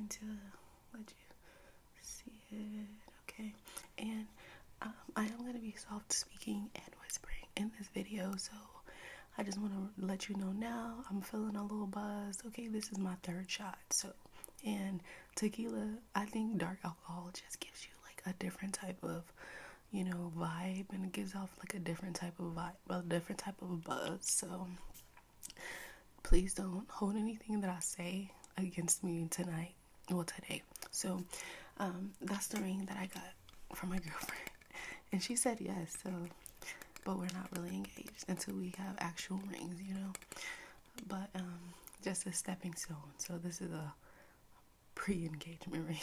going to let you see it. Okay. And I am going to be soft speaking and whispering in this video, so I just want to let you know now I'm feeling a little buzzed. Okay, this is my third shot. So, and tequila, I think dark alcohol just gives you like a different type of, vibe, and it gives off like a different type of vibe, a different type of buzz. So, please don't hold anything that I say against me tonight or today. So, that's the ring that I got from my girlfriend, and she said yes. So, but we're not really engaged until we have actual rings, But just a stepping stone. So this is a pre-engagement ring.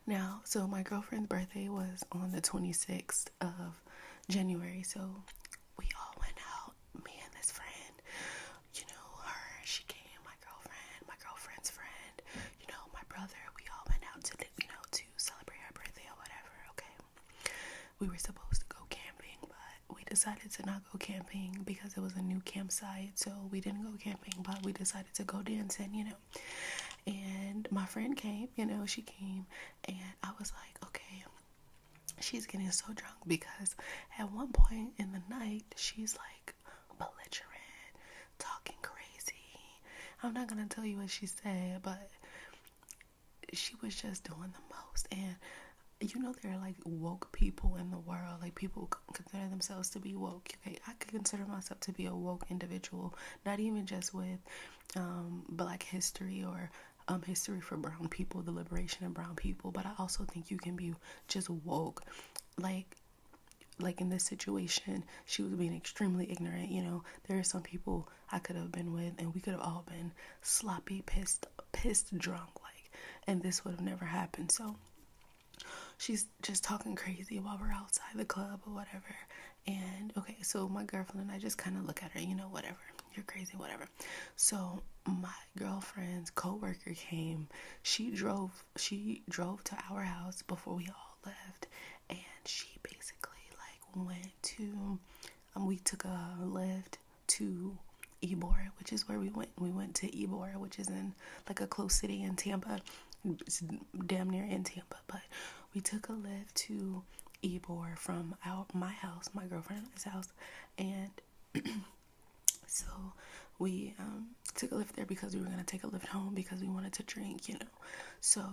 Now, so my girlfriend's birthday was on the 26th of January. So we all went out, me and this friend. She came, my girlfriend's friend, my brother. We all went out to celebrate her birthday or whatever, okay? We were supposed to go camping, but we decided to not go camping because it was a new campsite. So we didn't go camping, but we decided to go dancing, And my friend came, she came, and I was like, okay, she's getting so drunk because at one point in the night, she's like belligerent, talking crazy. I'm not gonna tell you what she said, but she was just doing the most. And there are like woke people in the world, like people consider themselves to be woke. Okay, I could consider myself to be a woke individual, not even just with black history or history for brown people, the liberation of brown people, but I also think you can be just woke. Like in this situation, she was being extremely ignorant. There are some people I could have been with, and we could have all been sloppy, pissed drunk, and this would have never happened. So she's just talking crazy while we're outside the club or whatever. And okay, so my girlfriend and I just kind of look at her, whatever, you're crazy, whatever. So my girlfriend's coworker came. She drove to our house before we all left, and she basically went to we took a lift to Ybor, which is where we went to Ybor, which is in like a close city in Tampa. It's damn near in Tampa, but we took a lift to Ybor from my house, my girlfriend's house, and so we took a lift there because we were going to take a lift home because we wanted to drink, So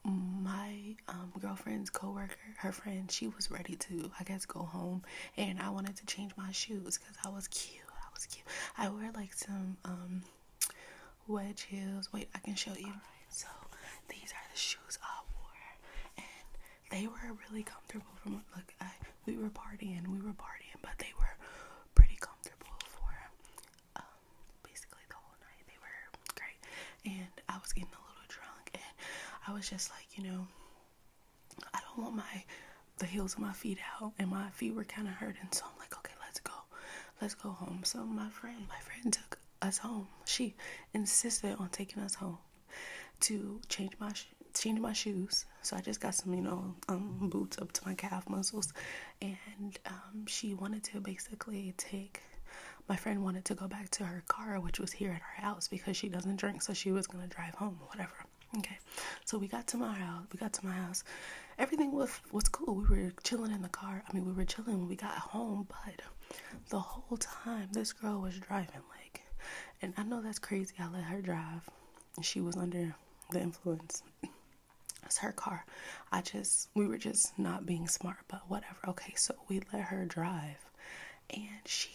my girlfriend's coworker, her friend, she was ready to, I guess, go home, and I wanted to change my shoes because I was cute. I wear like some wedge heels. Wait, I can show you. Alright, so these are the shoes I wore, and they were really comfortable. We were partying, but they were pretty comfortable for basically the whole night. They were great, and I was getting a little drunk, and I was just like, I don't want the heels of my feet out, and my feet were kind of hurting, so I'm like, okay, let's go home. So my friend took us home. She insisted on taking us home to change my shoes. So I just got some, boots up to my calf muscles, and she wanted to basically my friend wanted to go back to her car, which was here at our house, because she doesn't drink, so she was gonna drive home or whatever. Okay, so we got to my house. Everything was cool. We were chilling in the car. We were chilling when we got home, but the whole time this girl was driving, and I know that's crazy. I let her drive, and she was under the influence. It's her car. We were just not being smart, but whatever. Okay, so we let her drive, and she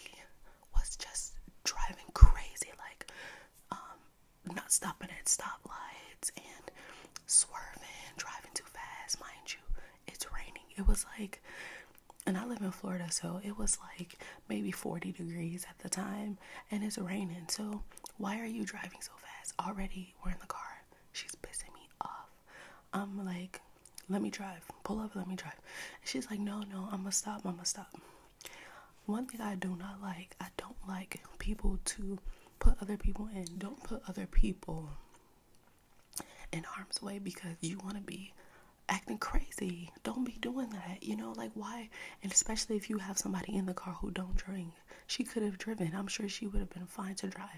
was just driving crazy, not stopping at stoplights and swerving, driving too fast. Mind you, it's raining. It was and I live in Florida, so it was maybe 40 degrees at the time, and it's raining. So why are you driving so fast? Already, we're in the car. She's pissing me off. I'm like, let me drive. Pull up, let me drive. And she's like, no, I'm gonna stop. One thing I do not like, I don't like people to put other people in. Don't put other people in harm's way because you want to be acting crazy. Don't be doing that, why? And especially if you have somebody in the car who don't drink. She could have driven. I'm sure she would have been fine to drive.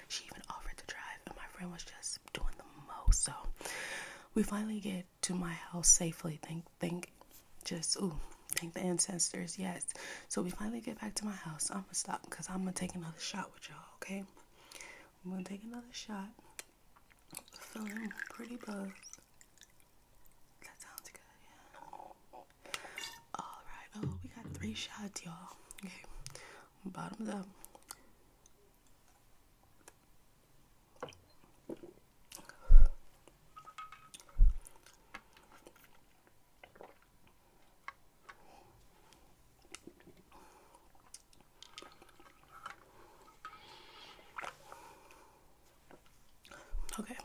She even offered to drive, and my friend was just doing the house. So we finally get to my house safely. Thank the ancestors, yes. So we finally get back to my house. I'm gonna stop because I'm gonna take another shot with y'all, okay? I'm gonna take another shot. Feeling pretty buzzed. That sounds good, yeah. Alright, oh, we got 3 shots, y'all. Okay, bottoms up. Okay,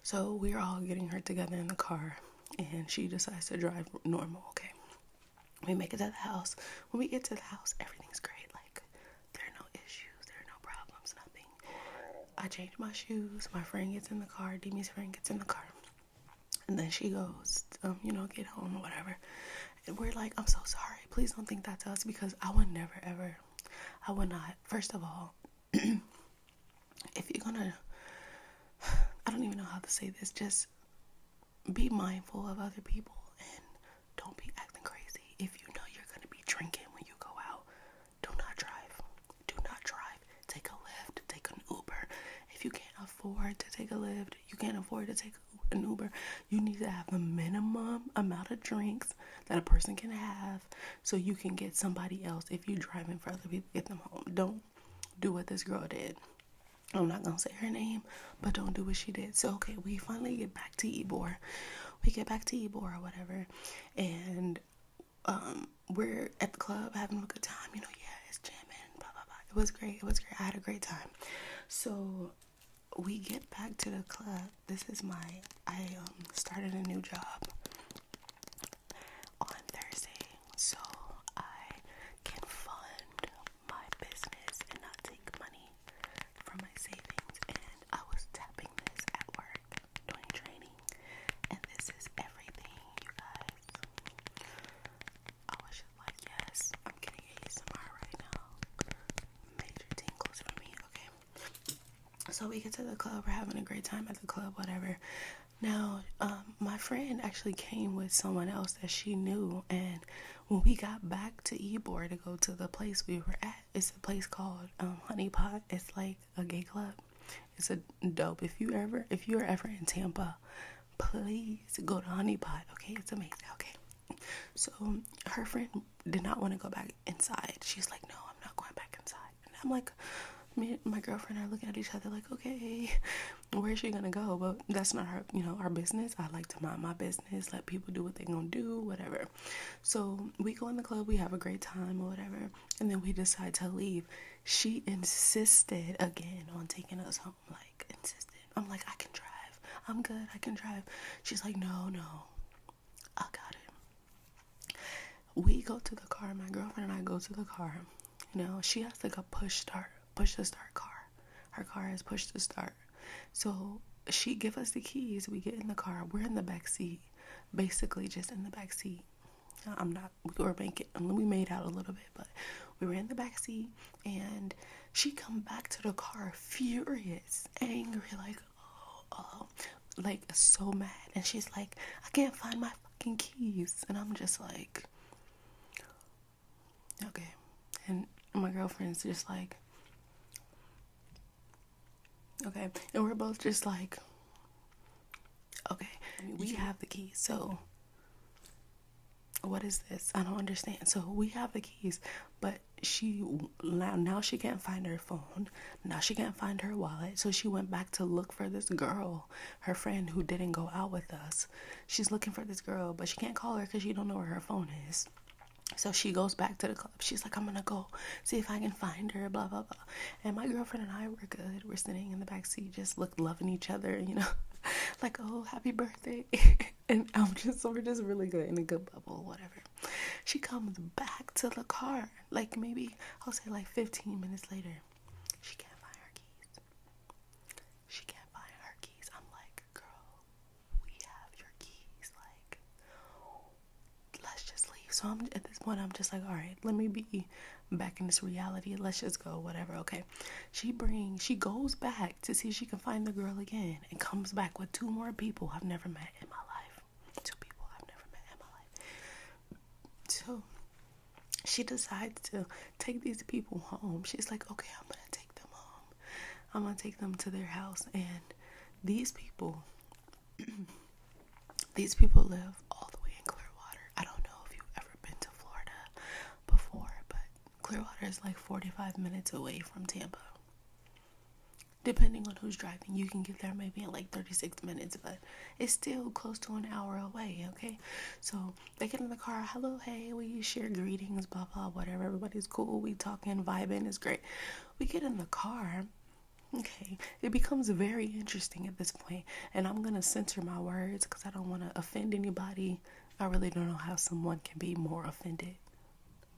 so we're all getting her together in the car, and she decides to drive normal. Okay, we make it to the house. When we get to the house, everything's great. Like, there are no issues, there are no problems, nothing. I change my shoes. My friend gets in the car. Demi's friend gets in the car, and then she goes, get home or whatever. And we're like, I'm so sorry. Please don't think that's us, because I would never ever. I would not. First of all, if you're gonna, I don't even know how to say this, just be mindful of other people and don't be acting crazy. If you know you're going to be drinking when you go out, do not drive. Do not drive. Take a Lyft, take an Uber. If you can't afford to take a Lyft, you can't afford to take an Uber, you need to have the minimum amount of drinks that a person can have so you can get somebody else. If you're driving for other people, get them home. Don't do what this girl did. I'm not gonna say her name, but don't do what she did. So okay, we finally get back to Ybor. We get back to Ybor or whatever, and we're at the club having a good time. Yeah, it's jamming, blah blah blah. It was great. I had a great time. So we get back to the club. I started a new job on Thursday, so I can fund my business and not take money from my savings. And I was tapping this at work, doing training, and this is everything, you guys. I was just like, yes, I'm getting ASMR right now. Major tingles for me, okay? So we get to the club, we're having a great time at the club, whatever. Now, my friend actually came with someone else that she knew, and when we got back to Ybor to go to the place we were at, it's a place called Honey Pot. It's like a gay club. It's a dope. If you're ever in Tampa, please go to Honey Pot. Okay, it's amazing. Okay, so her friend did not want to go back inside. She's like, no, I'm not going back inside. And I'm like, me and my girlfriend are looking at each other like, okay, where's she gonna go? But that's not her, our business. I like to mind my business, let people do what they gonna do, whatever. So we go in the club, we have a great time or whatever, and then we decide to leave. She insisted again on taking us home, like insisted. I'm like, I can drive. I'm good. I can drive. She's like, no, I got it. We go to the car. My girlfriend and I go to the car. She has like a push to start car. Her car has push to start. So she give us the keys. We get in the car. We're in the back seat, basically just in the back seat. We made out a little bit, but we were in the back seat, and she come back to the car furious, angry, like, like so mad. And she's like, I can't find my fucking keys. And I'm just like, okay. And my girlfriend's just like, okay. And we're both just like, okay, we have the keys. So what is this? I don't understand. So we have the keys, but now she can't find her phone. Now she can't find her wallet. So she went back to look for this girl, her friend who didn't go out with us. She's looking for this girl, but she can't call her because she don't know where her phone is. So she goes back to the club. She's like, I'm gonna go see if I can find her, blah, blah, blah. And my girlfriend and I were good. We're sitting in the back seat, just loving each other, like, oh, happy birthday. And we're just really good, in a good bubble, whatever. She comes back to the car, like maybe, I'll say like 15 minutes later. She can't find her keys. I'm like, girl, we have your keys. Like, let's just leave So I'm at this point, I'm just like, all right, let me be back in this reality. Let's just go, whatever. Okay. She goes back to see if she can find the girl again, and comes back with two more people I've never met in my life. Two people I've never met in my life. So she decides to take these people home. She's like, okay, I'm gonna take them home. I'm gonna take them to their house. And these people live all the way in Clearwater. I don't know if you've ever been to Florida before, but Clearwater is like 45 minutes away from Tampa. Depending on who's driving, you can get there maybe in like 36 minutes, but it's still close to an hour away, okay? So they get in the car, hello, hey, we share greetings, blah, blah, whatever. Everybody's cool, we talking, vibing, it's great. We get in the car, okay, it becomes very interesting at this point, and I'm going to censor my words because I don't want to offend anybody. I really don't know how someone can be more offended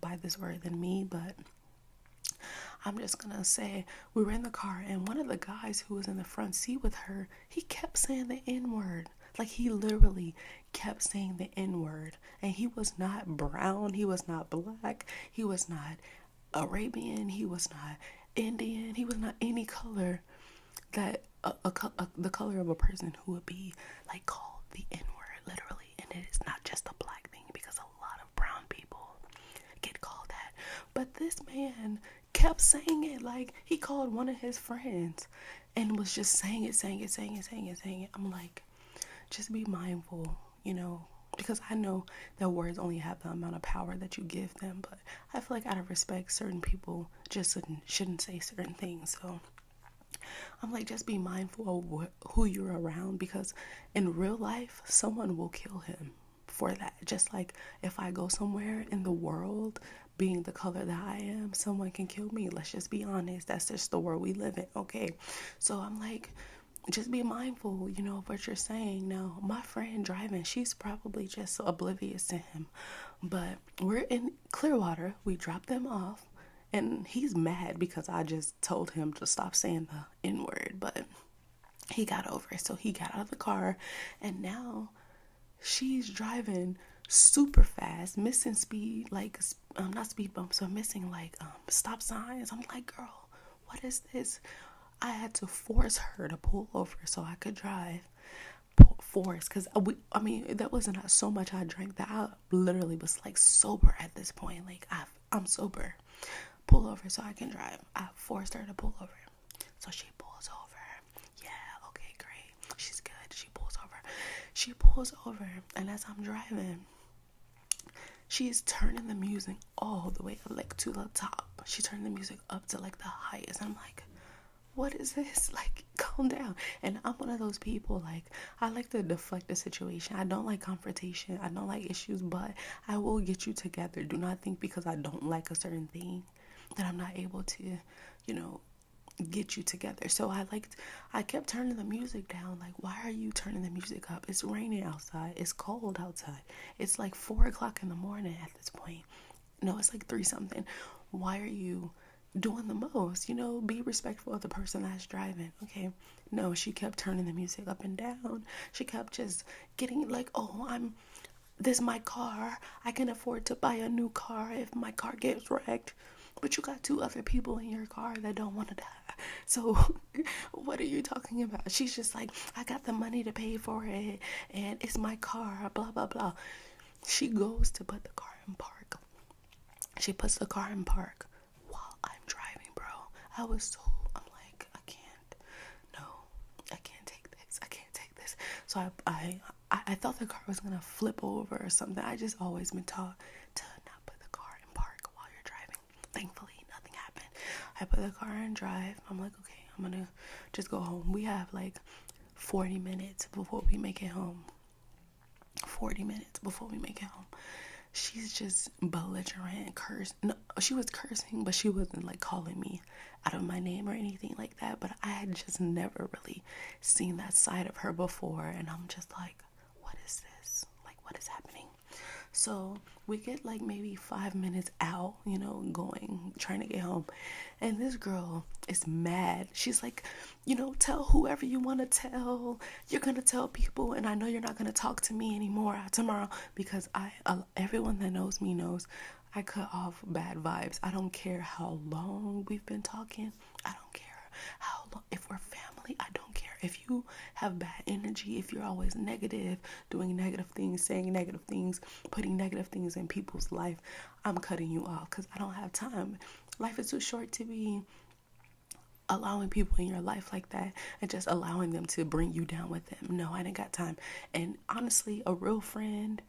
by this word than me, but I'm just gonna say we were in the car, and one of the guys who was in the front seat with her, he kept saying the N-word. Like, he literally kept saying the N-word. And he was not brown, he was not black, he was not Arabian, he was not Indian, he was not any color that the color of a person who would be like called the N-word, literally. And it is not just a black thing, because a lot of brown people get called that. But this man kept saying it. Like, he called one of his friends and was just saying it. I'm like, just be mindful, because I know that words only have the amount of power that you give them, but I feel like out of respect, certain people just shouldn't say certain things. So I'm like, just be mindful of who you're around, because in real life, someone will kill him for that. Just like if I go somewhere in the world being the color that I am, someone can kill me. Let's just be honest. That's just the world we live in, okay? So I'm like, just be mindful, of what you're saying. Now, my friend driving, she's probably just oblivious to him. But we're in Clearwater. We dropped them off, and he's mad because I just told him to stop saying the N-word. But he got over it. So he got out of the car, and now she's driving super fast, missing speed, like, not speed bumps, but missing like stop signs. I'm like, girl, what is this? I had to force her to pull over so I could drive. Force, because that wasn't so much I drank that I literally was like sober at this point. Like, I'm sober. Pull over so I can drive. I forced her to pull over. So she pulls over. Yeah, okay, great. She's good. She pulls over, and as I'm driving, she's turning the music all the way up, like, to the top. She turned the music up to like the highest. I'm like, what is this? Like, calm down. And I'm one of those people, like, I like to deflect the situation. I don't like confrontation. I don't like issues, but I will get you together. Do not think because I don't like a certain thing that I'm not able to, get you together. So I kept turning the music down. Like, why are you turning the music up? It's raining outside. It's cold outside. It's like 4:00 in the morning at this point. No, it's like 3 something. Why are you doing the most? Be respectful of the person that's driving. Okay. No, she kept turning the music up and down. She kept just getting like, oh, this is my car. I can afford to buy a new car if my car gets wrecked. But you got 2 other people in your car that don't want to die. So what are you talking about? She's just like, I got the money to pay for it, and it's my car, blah, blah, blah. She goes to put the car in park. She puts the car in park while I'm driving, bro. I'm like, I can't take this. So I thought the car was going to flip over or something. I just always been taught to not put the car in park while you're driving. Thankfully, nothing happened. I put the car in drive. I'm like, okay, I'm going to just go home. We have like 40 minutes before we make it home. 40 minutes before we make it home. She's just belligerent, no, she was cursing, but she wasn't like calling me out of my name or anything like that. But I had just never really seen that side of her before, and I'm just like, what is this? Like, what is happening? So we get like maybe 5 minutes out, going, trying to get home. And this girl is mad. She's like, tell whoever you want to tell. You're going to tell people. And I know you're not going to talk to me anymore tomorrow, because everyone that knows me knows I cut off bad vibes. I don't care how long we've been talking. I don't care how long. If we're family, I don't care. If you have bad energy, if you're always negative, doing negative things, saying negative things, putting negative things in people's life, I'm cutting you off, because I don't have time. Life is too short to be allowing people in your life like that and just allowing them to bring you down with them. No, I didn't got time. And honestly, a real friend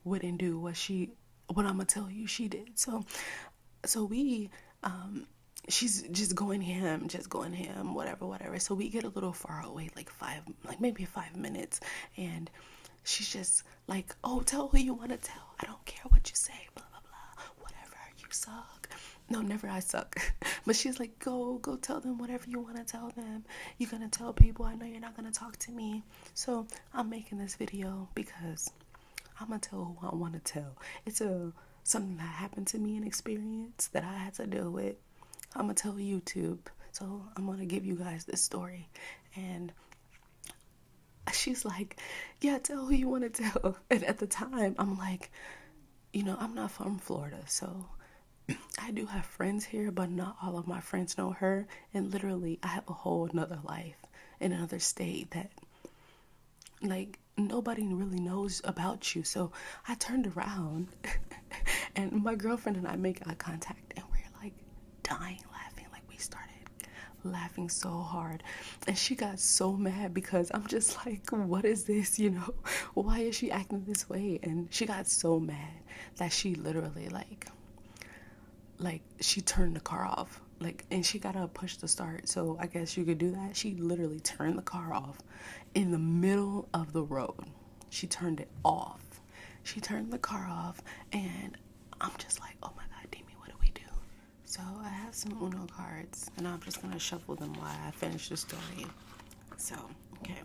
wouldn't do what I'm gonna tell you she did. So we she's just going ham, whatever. So we get a little far away, maybe 5 minutes, and she's just like, oh, tell who you want to tell. I don't care what you say, blah blah blah, whatever. You suck. No, never I suck. But she's like, go tell them whatever you want to tell them. You're gonna tell people. I know you're not gonna talk to me. So I'm making this video because I'm gonna tell who I want to tell. It's something that happened to me, an experience that I had to deal with. I'm gonna tell YouTube. So I'm gonna give you guys this story. And she's like, yeah, tell who you want to tell. And at the time, I'm like, I'm not from Florida, so I do have friends here, but not all of my friends know her. And literally, I have a whole another life in another state that, like, nobody really knows about you. So I turned around and my girlfriend and I make eye contact, and we're like dying laughing. Like, we started laughing so hard, and she got so mad because I'm just like, what is this? Why is she acting this way? And she got so mad that she literally like she turned the car off, and she gotta push the start, so I guess you could do that. She literally turned the car off in the middle of the road. She turned it off. She turned the car off, and I'm just like, oh my god, Demi, what do we do? So I have some Uno cards, and I'm just gonna shuffle them while I finish the story. So, okay.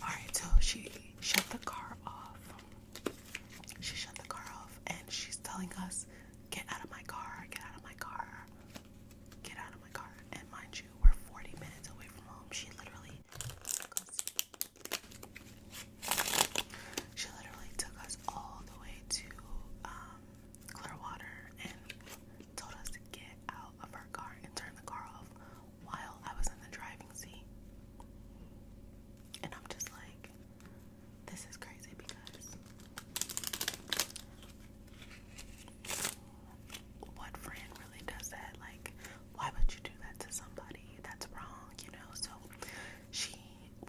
Alright, so she shut the car off. And she's telling us, get out of my car. And mind you, we're 40 minutes away from home. She literally took us all the way to Clearwater and told us to get out of her car and turn the car off while I was in the driving seat. And I'm just like, this is crazy, because what friend really does that? Like, why would you do that to somebody? That's wrong, So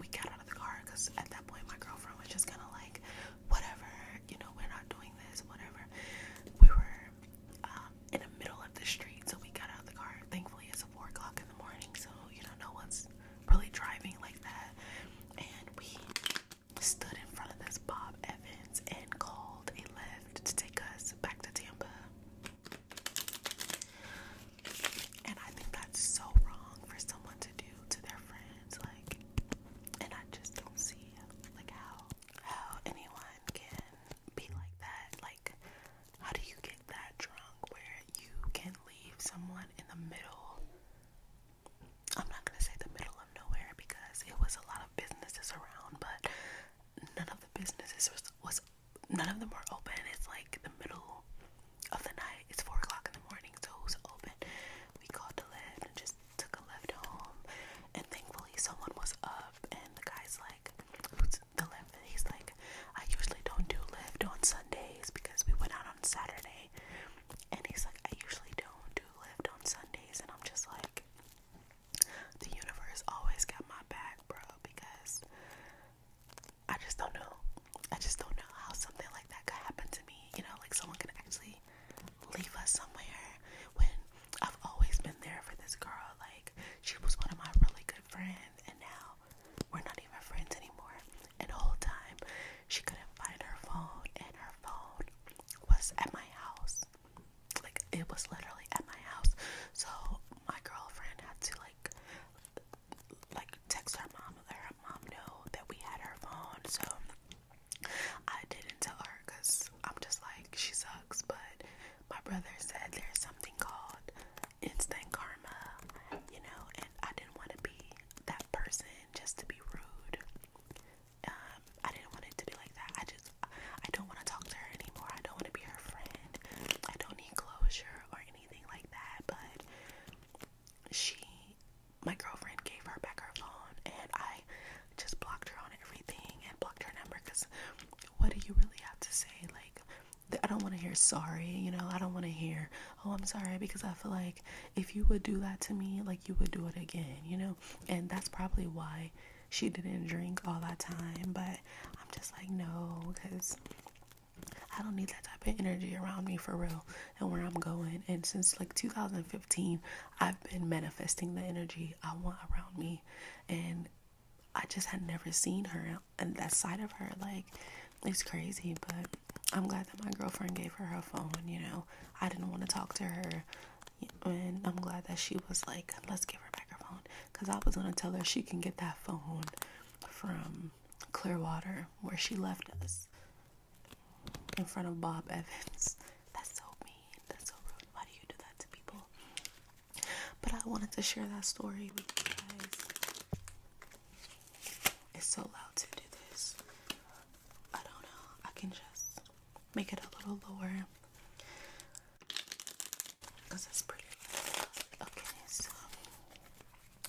we got out of the car, because at that point my girlfriend was just kind of like, whatever, we're not doing this, whatever. We were in the middle of the street, so we got out of the car. Thankfully it's 4 o'clock in the morning, so no one's really driving like that. And we stood in front of this Bob Evans and called a Lyft to take us back to Tampa. And I think that's so wrong for someone to do to their friends, and I just don't see, how anyone can be like that. Like, how do you get that drunk where you can leave someone in the middle? I'm not gonna say the middle of nowhere, because it was a lot of businesses around, but none of the businesses none of them were open. It's like the middle of the night. It's 4 o'clock in the morning, so who's open? We called the Lyft and just took a Lyft home, and thankfully someone was up, and the guy's like, who's the Lyft? He's like, I usually don't do Lyft on Sundays because we went out on Saturday, and he's like, I usually don't do Lyft on Sundays. And I'm just like, the universe always got my back, bro, because I just don't know how something like that could happen to me. Like, someone could actually leave us somewhere when I've always been there for this girl. Like, she was one of my really good friends, and now we're not even friends anymore. And the whole time she couldn't find her phone, and her phone was at my house. Like, it was literally at my house. So my girlfriend had to text her mom, let her mom know that we had her phone. So I didn't tell her, because I don't want to hear sorry, you know. I don't want to hear, oh, I'm sorry, because I feel like if you would do that to me, like, you would do it again, you know. And that's probably why she didn't drink all that time. But I'm just like, no, because I don't need that type of energy around me for real and where I'm going. And since like 2015, I've been manifesting the energy I want around me. And I just had never seen her and that side of her. Like, it's crazy, but I'm glad that my girlfriend gave her her phone, you know. I didn't want to talk to her. And I'm glad that she was like, let's give her back her phone. Because I was going to tell her she can get that phone from Clearwater, where she left us, in front of Bob Evans. That's so mean. That's so rude. Why do you do that to people? But I wanted to share that story with you guys. It's so loud to do this. I don't know. I can just make it a little lower because it's pretty loud. Okay, so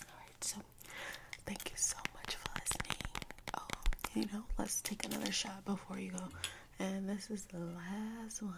alright, so thank you so much for listening. Oh, you know, let's take another shot before you go. And this is the last one.